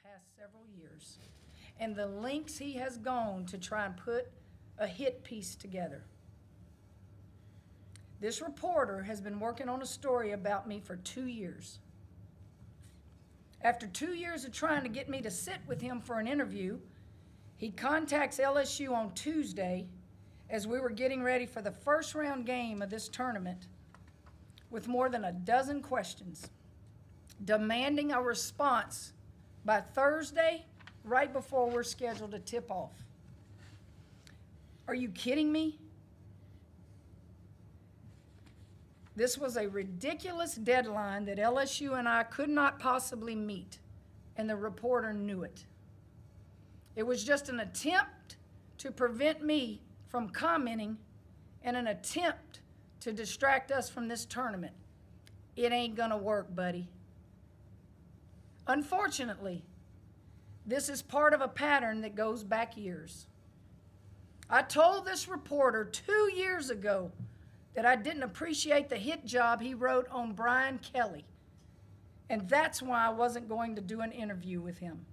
past several years and the lengths he has gone to try and put a hit piece together. This reporter has been working on a story about me for 2 years. After 2 years of trying to get me to sit with him for an interview, he contacts LSU on Tuesday as we were getting ready for the first round game of this tournament with more than a dozen questions, demanding a response by Thursday, right before we're scheduled to tip off. Are you kidding me? This was a ridiculous deadline that LSU and I could not possibly meet, and the reporter knew it. It was just an attempt to prevent me from commenting and an attempt to distract us from this tournament. It ain't gonna work, buddy. Unfortunately, this is part of a pattern that goes back years. I told this reporter 2 years ago that I didn't appreciate the hit job he wrote on Brian Kelly, and that's why I wasn't going to do an interview with him.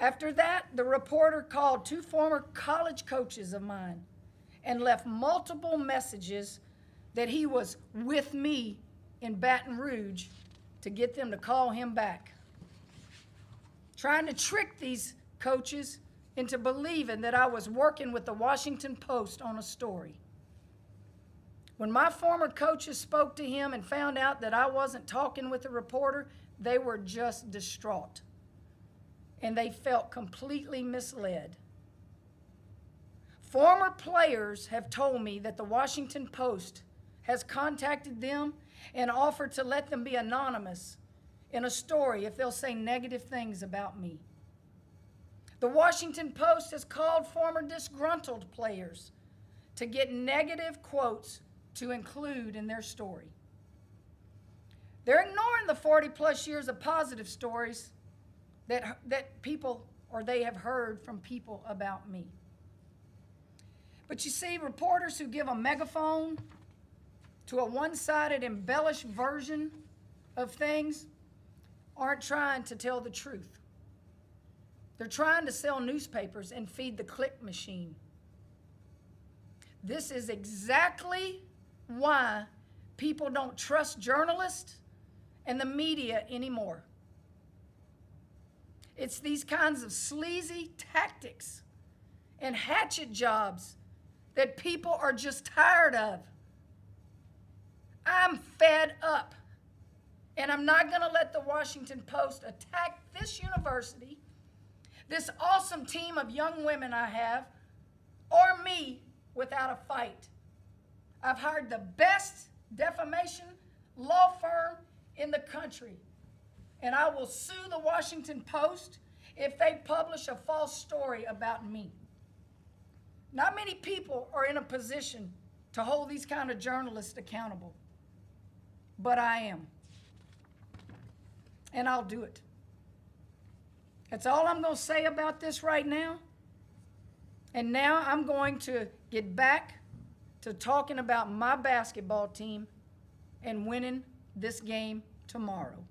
After that, the reporter called 2 former college coaches of mine and left multiple messages that he was with me in Baton Rouge to get them to call him back, trying to trick these coaches into believing that I was working with the Washington Post on a story. When my former coaches spoke to him and found out that I wasn't talking with the reporter, they were just distraught, and they felt completely misled. Former players have told me that the Washington Post has contacted them and offered to let them be anonymous in a story if they'll say negative things about me. The Washington Post has called former disgruntled players to get negative quotes to include in their story. They're ignoring the 40-plus years of positive stories that people or they have heard from people about me. But you see, reporters who give a megaphone to a one-sided, embellished version of things aren't trying to tell the truth. They're trying to sell newspapers and feed the click machine. This is exactly why people don't trust journalists and the media anymore. It's these kinds of sleazy tactics and hatchet jobs that people are just tired of. I'm fed up, and I'm not going to let the Washington Post attack this university, this awesome team of young women I have, or me without a fight. I've hired the best defamation law firm in the country, and I will sue the Washington Post if they publish a false story about me. Not many people are in a position to hold these kind of journalists accountable, but I am, and I'll do it. That's all I'm going to say about this right now. And now I'm going to get back to talking about my basketball team and winning this game tomorrow.